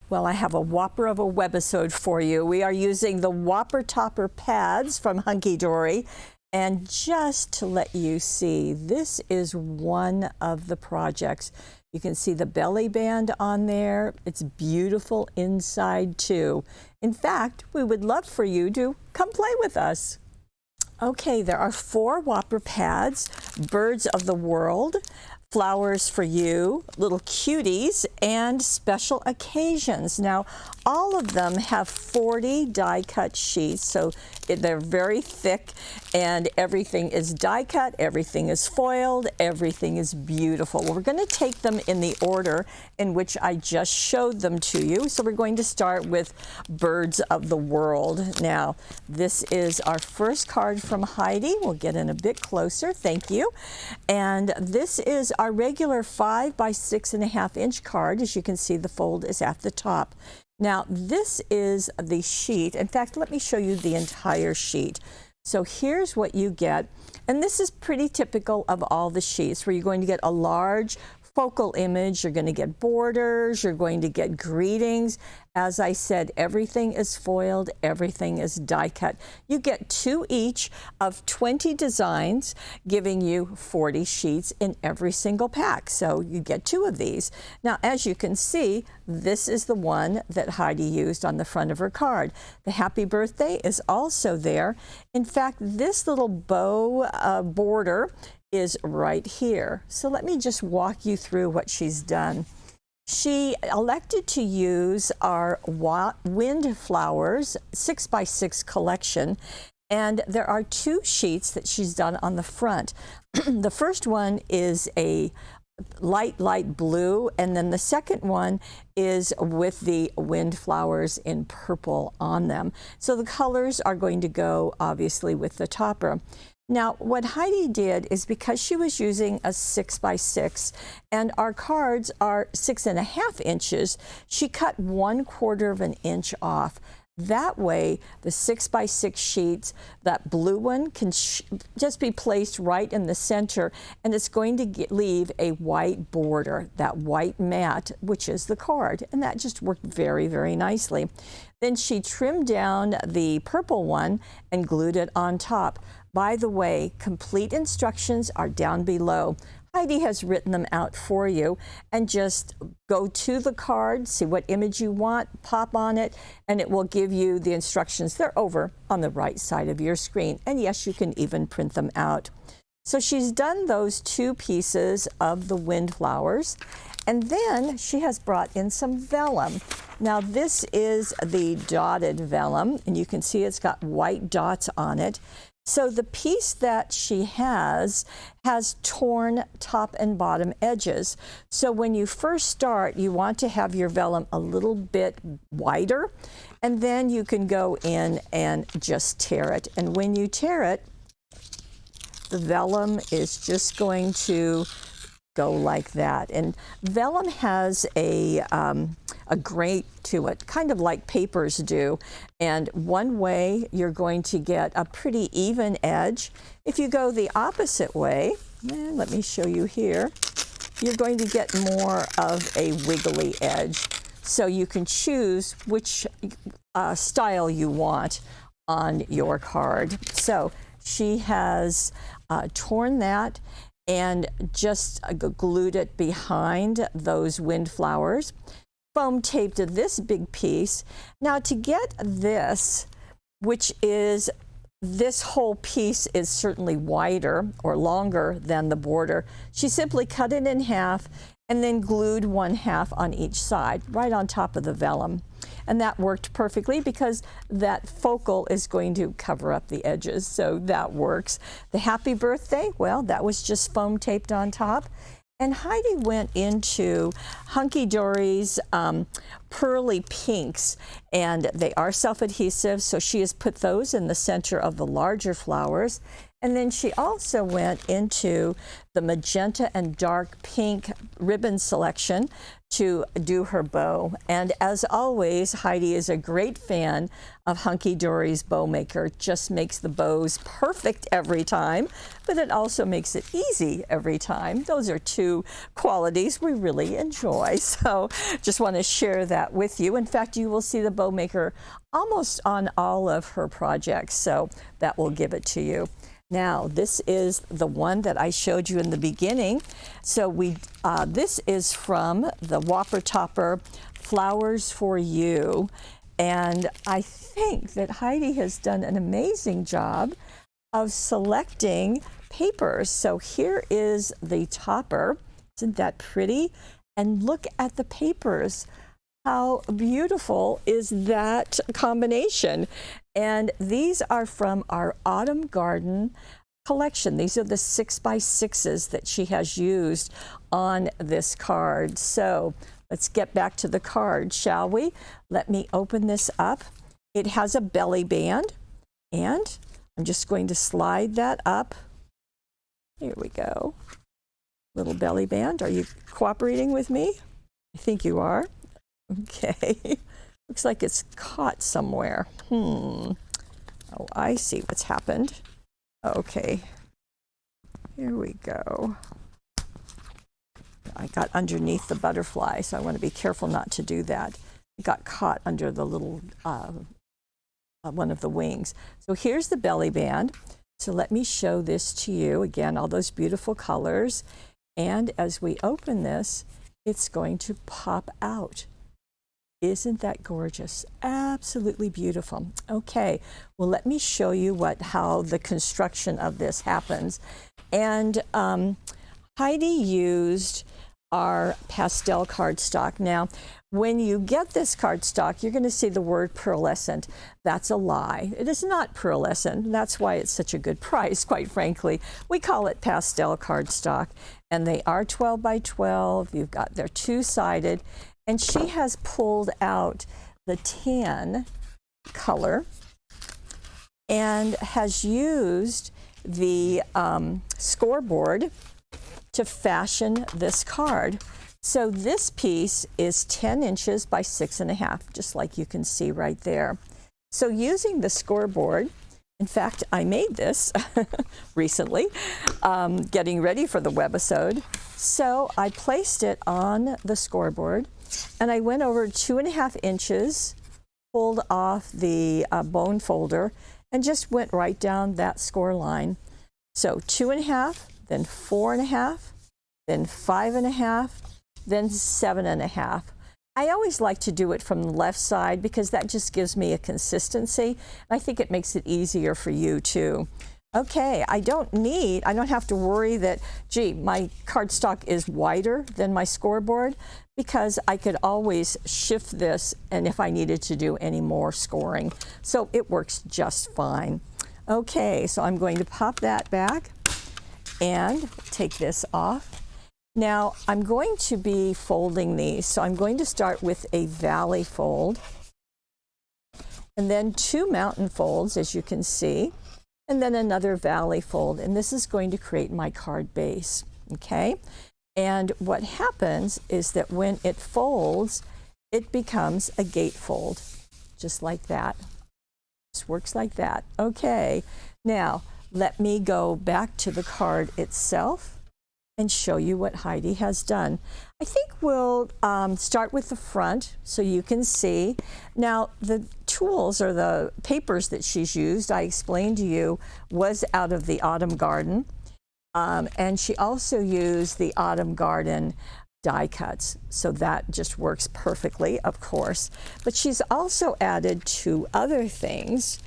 Well, I have a whopper of a webisode for you. We are using the Whopper Topper pads from Hunkydory. And just to let you see, this is one of the projects. You can see the belly band on there. It's beautiful inside too. In fact, we would love for you to come play with us. Okay, there are 4 Whopper pads, Birds of the World, Flowers for You, Little Cuties, and Special Occasions. Now, all of them have 40 die-cut sheets, so they're very thick, and everything is die-cut, everything is foiled, everything is beautiful. We're going to take them in the order in which I just showed them to you. So we're going to start with Birds of the World. Now, this is our first card from Heidi. We'll get in a bit closer. Thank you. And this is our regular 5 by 6.5 inch card. As you can see, the fold is at the top. Now, this is the sheet. In fact, let me show you the entire sheet. So here's what you get. And this is pretty typical of all the sheets, where you're going to get a large focal image, you're going to get borders, you're going to get greetings. As I said, everything is foiled, everything is die cut. You get 2 each of 20 designs, giving you 40 sheets in every single pack. So you get 2 of these. Now, as you can see, this is the one that Heidi used on the front of her card. The happy birthday is also there. In fact, this little bow border is right here. So let me just walk you through what she's done. She elected to use our Wind Flowers 6 by 6 collection, and there are 2 sheets that she's done on the front. The first one is a light blue, and then the second one is with the wind flowers in purple on them. So the colors are going to go obviously with the topper. Now, what Heidi did is, because she was using a 6 by 6 and our cards are 6.5 inches, she cut 1/4 of an inch off. That way, the 6 by 6 sheets, that blue one can just be placed right in the center, and it's going to leave a white border, that white mat, which is the card. And that just worked very, very nicely. Then she trimmed down the purple one and glued it on top. By the way, complete instructions are down below. Heidi has written them out for you, and just go to the card, see what image you want, pop on it, and it will give you the instructions. They're over on the right side of your screen. And yes, you can even print them out. So she's done those 2 pieces of the wind flowers, and then she has brought in some vellum. Now, this is the dotted vellum, and you can see it's got white dots on it. So the piece that she has torn top and bottom edges. So when you first start, you want to have your vellum a little bit wider, and then you can go in and just tear it. And when you tear it, the vellum is just going to go like that. And vellum has a grate to it, kind of like papers do. And one way, you're going to get a pretty even edge. If you go the opposite way, and let me show you here, you're going to get more of a wiggly edge. So you can choose which style you want on your card. So she has torn that and just glued it behind those wind flowers. Foam taped this big piece. Now, to get this, which is, this whole piece is certainly wider or longer than the border, she simply cut it in half and then glued 1/2 on each side, right on top of the vellum. And that worked perfectly, because that focal is going to cover up the edges, so that works. The happy birthday, well, that was just foam taped on top. And Heidi went into Hunkydory's pearly pinks, and they are self-adhesive, so she has put those in the center of the larger flowers. And then she also went into the magenta and dark pink ribbon selection to do her bow. And as always, Heidi is a great fan of Hunkydory's bow maker. Just makes the bows perfect every time, but it also makes it easy every time. Those are two qualities we really enjoy. So just want to share that with you. In fact, you will see the bow maker almost on all of her projects, so that will give it to you. Now, this is the one that I showed you in the beginning. So this is from the Whopper Topper Flowers for You. And I think that Heidi has done an amazing job of selecting papers. So here is the topper. Isn't that pretty? And look at the papers. How beautiful is that combination? And these are from our Autumn Garden collection. These are the 6x6s that she has used on this card. So let's get back to the card, shall we? Let me open this up. It has a belly band, and I'm just going to slide that up. Here we go. Little belly band. Are you cooperating with me? I think you are. Okay, looks like it's caught somewhere. Oh, I see what's happened. Okay, here we go. I got underneath the butterfly, so I want to be careful not to do that. It got caught under the little, one of the wings. So here's the belly band. So let me show this to you. Again, all those beautiful colors. And as we open this, it's going to pop out. Isn't that gorgeous? Absolutely beautiful. Okay, well, let me show you how the construction of this happens. And Heidi used our pastel cardstock. Now, when you get this cardstock, you're going to see the word pearlescent. That's a lie. It is not pearlescent. That's why it's such a good price, quite frankly. We call it pastel cardstock, and they are 12 by 12. They're two-sided. And she has pulled out the tan color and has used the scoreboard to fashion this card. So this piece is 10 inches by 6.5, just like you can see right there. So using the scoreboard, in fact, I made this recently, getting ready for the webisode. So I placed it on the scoreboard, and I went over 2.5 inches, pulled off the bone folder, and just went right down that score line. So 2.5, then 4.5, then 5.5, then 7.5. I always like to do it from the left side because that just gives me a consistency. I think it makes it easier for you too. Okay, I don't have to worry that, gee, my cardstock is wider than my scoreboard, because I could always shift this and if I needed to do any more scoring. So it works just fine. Okay, so I'm going to pop that back and take this off. Now I'm going to be folding these. So I'm going to start with a valley fold and then 2 mountain folds, as you can see, and then another valley fold. And this is going to create my card base, okay? And what happens is that when it folds, it becomes a gatefold, just like that. This works like that. Okay, now let me go back to the card itself and show you what Heidi has done. I think we'll start with the front so you can see. Now, the tools or the papers that she's used, I explained to you, was out of the Autumn Garden. And she also used the Autumn Garden die cuts, so that just works perfectly, of course. But she's also added 2 other things,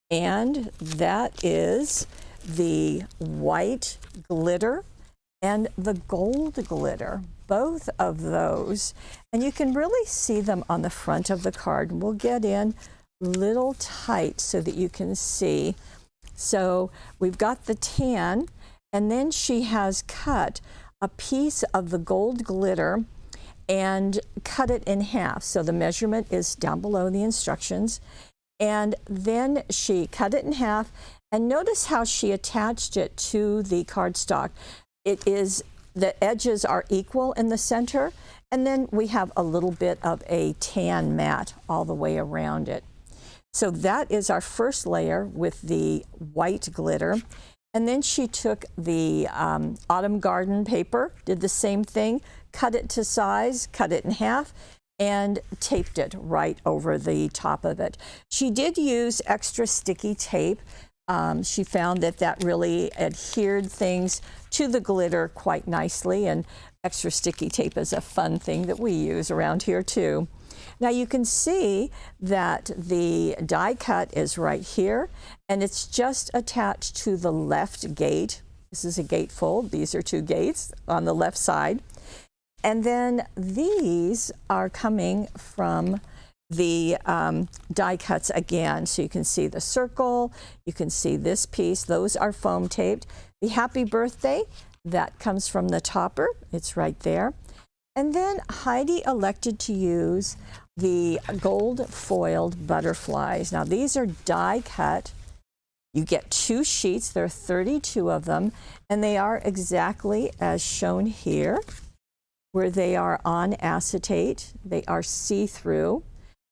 and that is the white glitter and the gold glitter, both of those. And you can really see them on the front of the card. We'll get in a little tight so that you can see. So we've got the tan, and then she has cut a piece of the gold glitter and cut it in half. So the measurement is down below the instructions. And then she cut it in half And notice how she attached it to the cardstock. It is, the edges are equal in the center, and then we have a little bit of a tan mat all the way around it. So that is our first layer with the white glitter. And then she took the autumn garden paper, did the same thing, cut it to size, cut it in half, and taped it right over the top of it. She did use extra sticky tape. She found that that really adhered things to the glitter quite nicely, and extra sticky tape is a fun thing that we use around here too. Now you can see that the die cut is right here, and it's just attached to the left gate. This is a gatefold. These are two gates on the left side. And then these are coming from the die cuts again. So you can see the circle, you can see this piece. Those are foam taped. The happy birthday, that comes from the topper. It's right there. And then Heidi elected to use the gold foiled butterflies. Now these are die cut. You get 2 sheets. There are 32 of them, and they are exactly as shown here, where they are on acetate. They are see-through.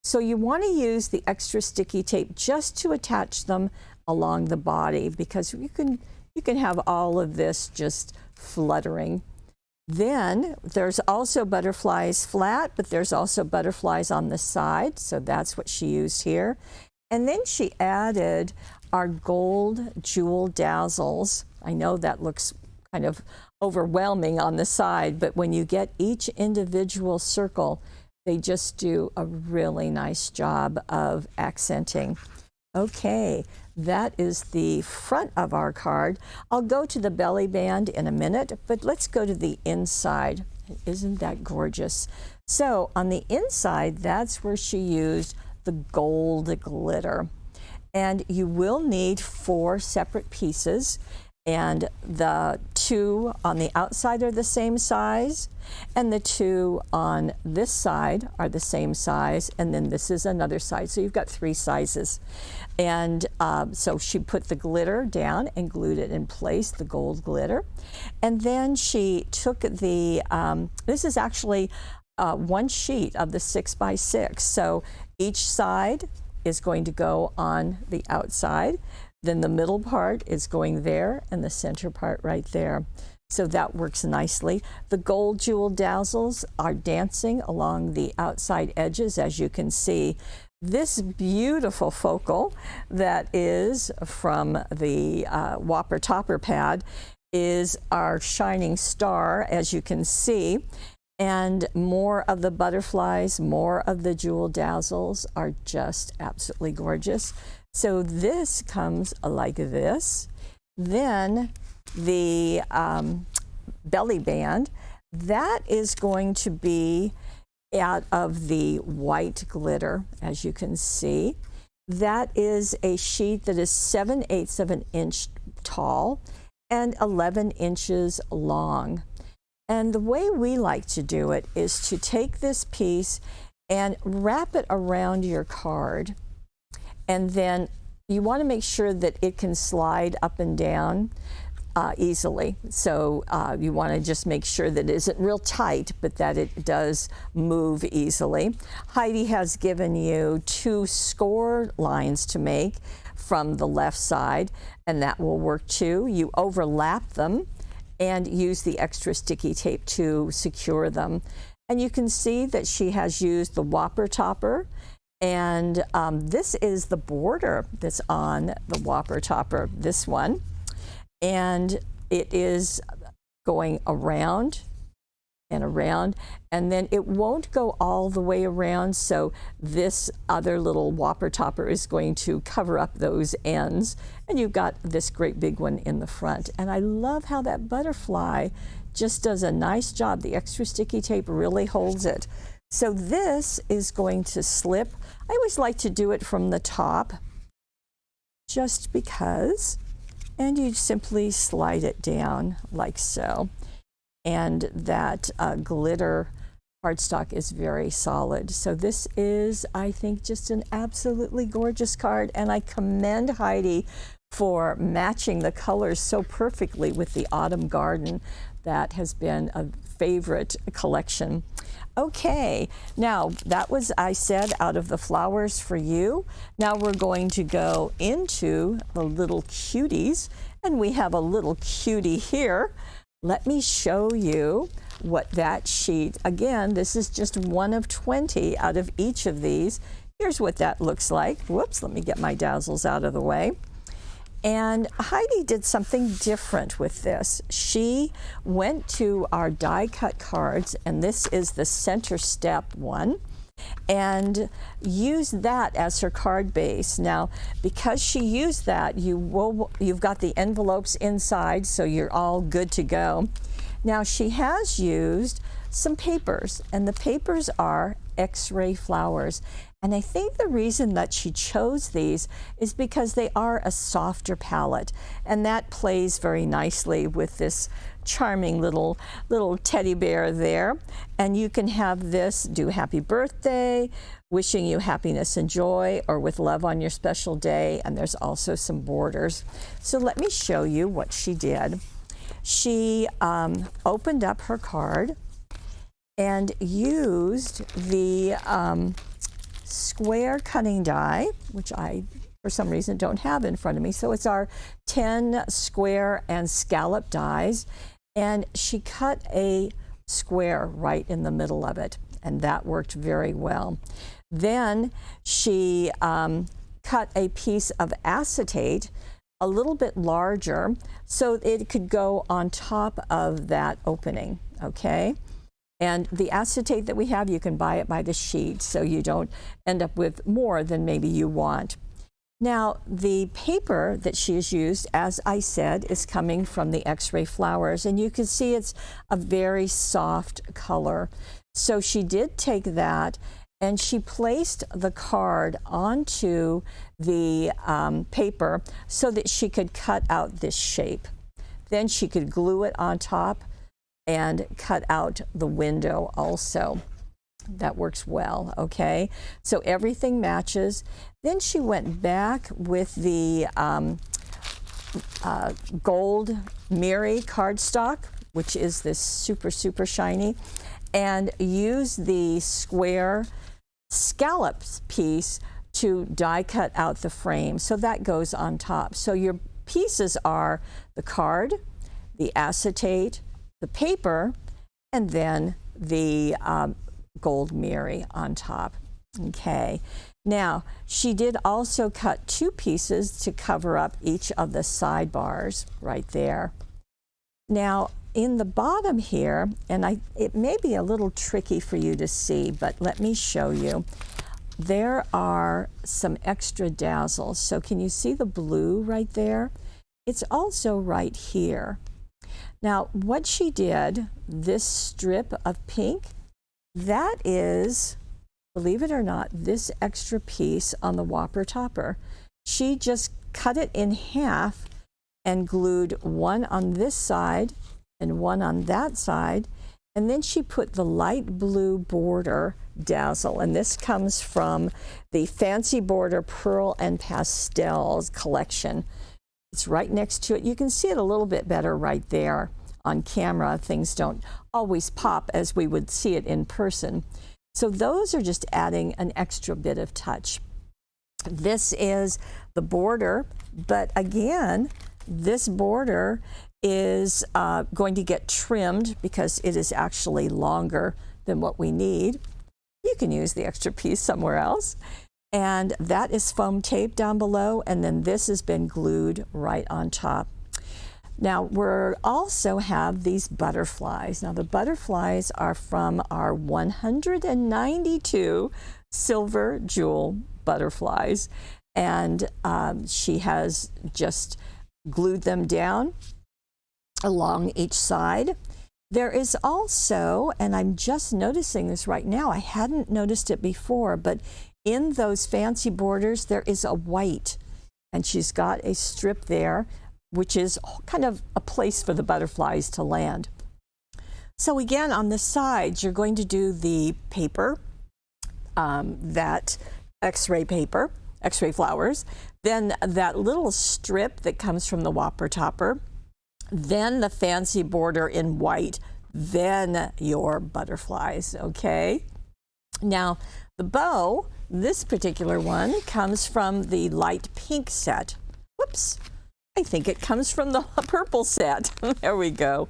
So you want to use the extra sticky tape just to attach them along the body, because you can have all of this just fluttering. Then there's also butterflies flat, but there's also butterflies on the side. So that's what she used here. And then she added our gold jewel dazzles. I know that looks kind of overwhelming on the side, but when you get each individual circle, they just do a really nice job of accenting. Okay, that is the front of our card. I'll go to the belly band in a minute, but let's go to the inside. Isn't that gorgeous? So on the inside, that's where she used the gold glitter. And you will need 4 separate pieces, and the 2 on the outside are the same size, and the 2 on this side are the same size, and then this is another size. So you've got 3 sizes. And so she put the glitter down and glued it in place, the gold glitter. And then she took the, this is actually 1 sheet of the 6x6. So each side is going to go on the outside. Then the middle part is going there, and the center part right there. So that works nicely. The gold jewel dazzles are dancing along the outside edges, as you can see. This beautiful focal that is from the Whopper topper pad is our shining star, as you can see. And more of the butterflies, more of the jewel dazzles are just absolutely gorgeous. So this comes like this. Then the belly band, that is going to be out of the white glitter, as you can see. That is a sheet that is 7/8 of an inch tall and 11 inches long. And the way we like to do it is to take this piece and wrap it around your card. And then you want to make sure that it can slide up and down easily. So you want to just make sure that it isn't real tight, but that it does move easily. Heidi has given you 2 score lines to make from the left side, and that will work too. You overlap them and use the extra sticky tape to secure them. And you can see that she has used the Whopper topper, and this is the border that's on the Whopper topper, this one. And it is going around and around, and then it won't go all the way around, so this other little Whopper topper is going to cover up those ends, and you've got this great big one in the front. And I love how that butterfly just does a nice job. The extra sticky tape really holds it. So this is going to slip. I always like to do it from the top, just because, and you simply slide it down like so. And that glitter cardstock is very solid. So this is, I think, just an absolutely gorgeous card, and I commend Heidi for matching the colors so perfectly with the autumn garden. That has been a favorite collection. Okay, now that was, I said, out of the flowers for you. Now we're going to go into the little cuties, and we have a little cutie here. Let me show you what that sheet, again, this is just one of 20 out of each of these. Here's what that looks like. Whoops, let me get my dazzles out of the way. And Heidi did something different with this. She went to our die cut cards, and this is the center step one, and used that as her card base. Now, because she used that, you've got the envelopes inside, so you're all good to go. Now, she has used some papers, and the papers are X-ray flowers. And I think the reason that she chose these is because they are a softer palette, and that plays very nicely with this charming little teddy bear there. And you can have this do happy birthday, wishing you happiness and joy, or with love on your special day, and there's also some borders. So let me show you what she did. She opened up her card and used the square cutting die, which I, for some reason, don't have in front of me. So it's our 10 square and scallop dies. And she cut a square right in the middle of it, and that worked very well. Then she cut a piece of acetate a little bit larger so it could go on top of that opening, okay? And the acetate that we have, you can buy it by the sheet, so you don't end up with more than maybe you want. Now, the paper that she has used, as I said, is coming from the X-ray flowers, and you can see it's a very soft color. So she did take that, and she placed the card onto the paper so that she could cut out this shape. Then she could glue it on top and cut out the window also. That works well, okay? So everything matches. Then she went back with the gold Miri cardstock, which is this super, super shiny, and used the square scallops piece to die cut out the frame. So that goes on top. So your pieces are the card, the acetate, the paper, and then the gold Miri on top. Okay. Now, she did also cut two pieces to cover up each of the sidebars right there. Now, in the bottom here, and it may be a little tricky for you to see, but let me show you. There are some extra dazzles. So can you see the blue right there? It's also right here. Now, what she did, this strip of pink, that is, believe it or not, this extra piece on the Whopper topper. She just cut it in half and glued one on this side and one on that side, and then she put the light blue border dazzle, and this comes from the Fancy Border Pearl and Pastels collection. It's right next to it. You can see it a little bit better right there. On camera, things don't always pop as we would see it in person. So those are just adding an extra bit of touch. This is the border, but again, this border is going to get trimmed because it is actually longer than what we need. You can use the extra piece somewhere else. And that is foam tape down below, and then this has been glued right on top. Now, we also have these butterflies. Now, the butterflies are from our 192 silver jewel butterflies, and she has just glued them down along each side. There is also, and I'm just noticing this right now, I hadn't noticed it before, but in those fancy borders, there is a white, and she's got a strip there, which is kind of a place for the butterflies to land. So again, on the sides, you're going to do the paper, that X-ray paper, X-ray flowers, then that little strip that comes from the Whopper topper, then the fancy border in white, then your butterflies, okay? Now, the bow, this particular one, comes from the light pink set. Whoops, I think it comes from the purple set. There we go.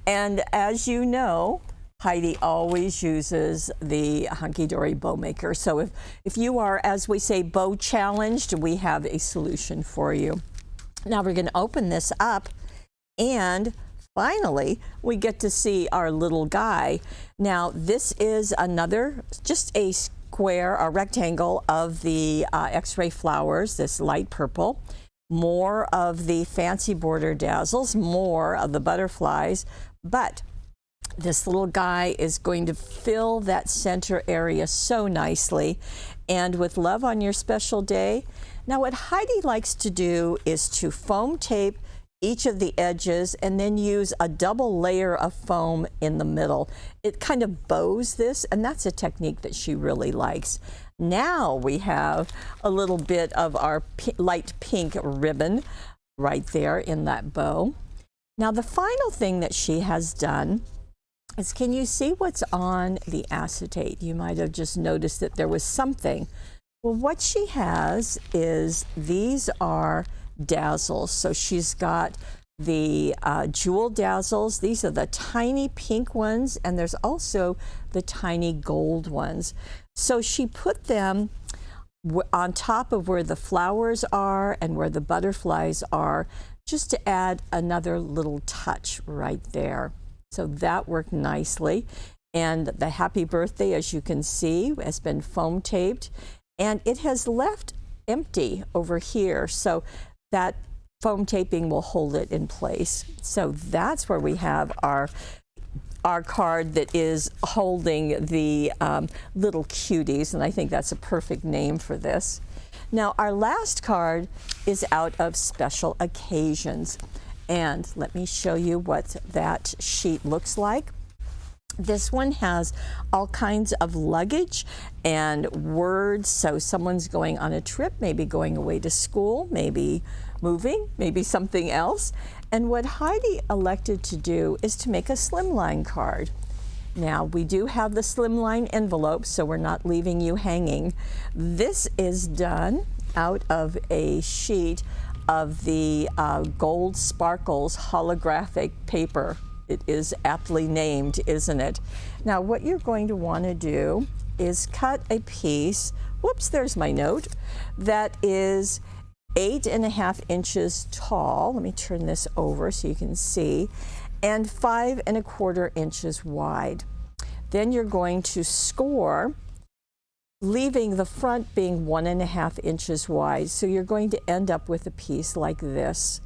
And as you know, Heidi always uses the Hunkydory bow maker. So if you are, as we say, bow challenged, we have a solution for you. Now we're going to open this up, and finally we get to see our little guy. Now this is another, just a square, a rectangle of the X-ray flowers, this light purple. More of the fancy border dazzles, more of the butterflies, but this little guy is going to fill that center area so nicely. And with love on your special day. Now what Heidi likes to do is to foam tape each of the edges and then use a double layer of foam in the middle. It kind of bows this, and that's a technique that she really likes. Now we have a little bit of our light pink ribbon right there in that bow. Now the final thing that she has done is, can you see what's on the acetate? You might have just noticed that there was something. Well, what she has is, these are dazzles. So she's got the jewel dazzles. These are the tiny pink ones, and there's also the tiny gold ones. So she put them on top of where the flowers are and where the butterflies are, just to add another little touch right there. So that worked nicely. And the happy birthday, as you can see, has been foam taped, and it has left empty over here. So that foam taping will hold it in place. So that's where we have our card that is holding the little cuties, and I think that's a perfect name for this. Now our last card is out of special occasions, and let me show you what that sheet looks like. This one has all kinds of luggage and words. So someone's going on a trip, maybe going away to school, maybe moving, maybe something else. And what Heidi elected to do is to make a slimline card. Now we do have the slimline envelope, so we're not leaving you hanging. This is done out of a sheet of the gold sparkles holographic paper. It is aptly named, isn't it? Now what you're going to want to do is cut a piece, whoops, there's my note, that is 8.5 inches tall. Let me turn this over so you can see, and 5.25 inches wide. Then you're going to score, leaving the front being 1.5 inches wide. So you're going to end up with a piece like this.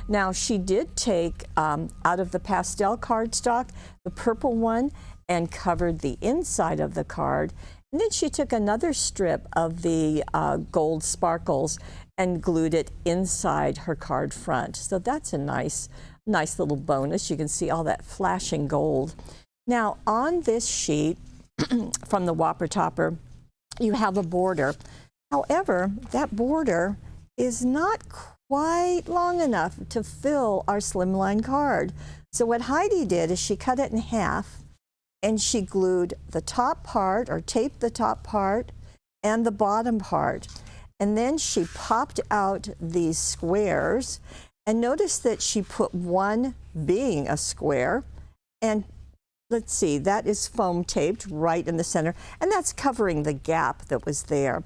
Now she did take out of the pastel cardstock the purple one and covered the inside of the card, and then she took another strip of the gold sparkles and glued it inside her card front. So that's a nice little bonus. You can see all that flashing gold. Now on this sheet from the Whopper topper, you have a border. However, that border is not quite long enough to fill our slimline card. So what Heidi did is she cut it in half, and she glued the top part, or taped the top part and the bottom part. And then she popped out these squares, and notice that she put one being a square, and let's see, that is foam taped right in the center, and that's covering the gap that was there.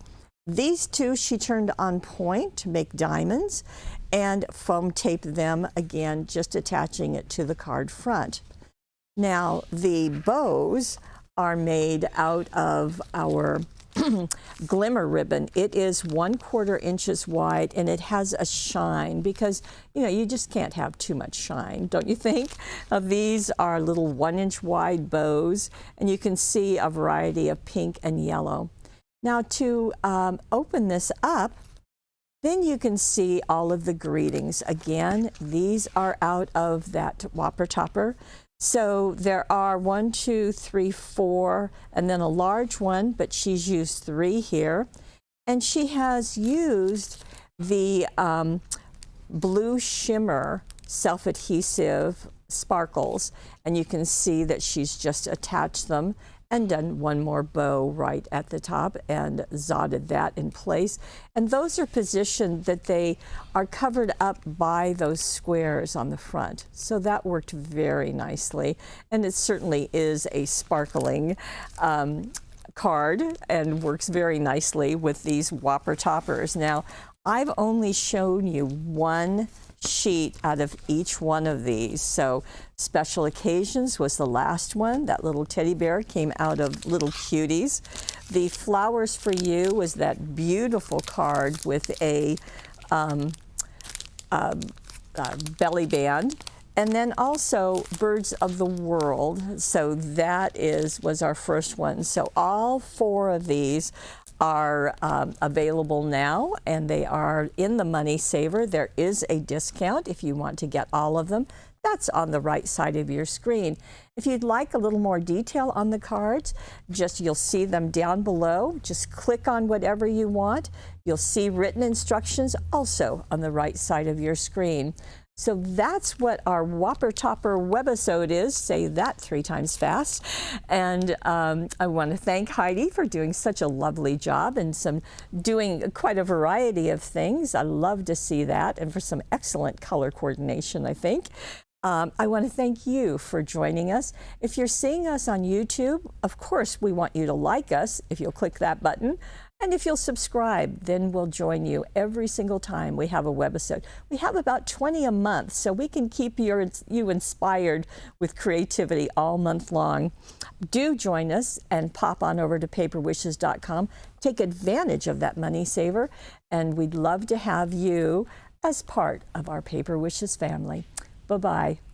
These two she turned on point to make diamonds, and foam taped them again, just attaching it to the card front. Now the bows are made out of our glimmer ribbon. It is 1/4 inches wide, and it has a shine, because you know, you just can't have too much shine, don't you think? These are little 1-inch wide bows, and you can see a variety of pink and yellow. Now to open this up, then you can see all of the greetings. Again, these are out of that Whopper topper. So there are 1, 2, 3, 4, and then a large one, but she's used 3 here. And she has used the blue shimmer self-adhesive sparkles, and you can see that she's just attached them and done one more bow right at the top and zotted that in place. And those are positioned that they are covered up by those squares on the front. So that worked very nicely. And it certainly is a sparkling card and works very nicely with these Whopper toppers. Now, I've only shown you one sheet out of each one of these. So Special Occasions was the last one. That little teddy bear came out of Little Cuties. The Flowers for You was that beautiful card with a belly band. And then also Birds of the World. So that was our first one. So all four of these are available now, and they are in the Money Saver. There is a discount if you want to get all of them. That's on the right side of your screen. If you'd like a little more detail on the cards, you'll see them down below. Just click on whatever you want. You'll see written instructions also on the right side of your screen. So that's what our Whopper Topper webisode is. Say that 3 times fast. And I want to thank Heidi for doing such a lovely job and doing quite a variety of things. I love to see that, and for some excellent color coordination, I think. I want to thank you for joining us. If you're seeing us on YouTube, of course, we want you to like us if you'll click that button. And if you'll subscribe, then we'll join you every single time we have a webisode. We have about 20 a month, so we can keep you inspired with creativity all month long. Do join us and pop on over to paperwishes.com. Take advantage of that Money Saver, and we'd love to have you as part of our Paper Wishes family. Bye-bye.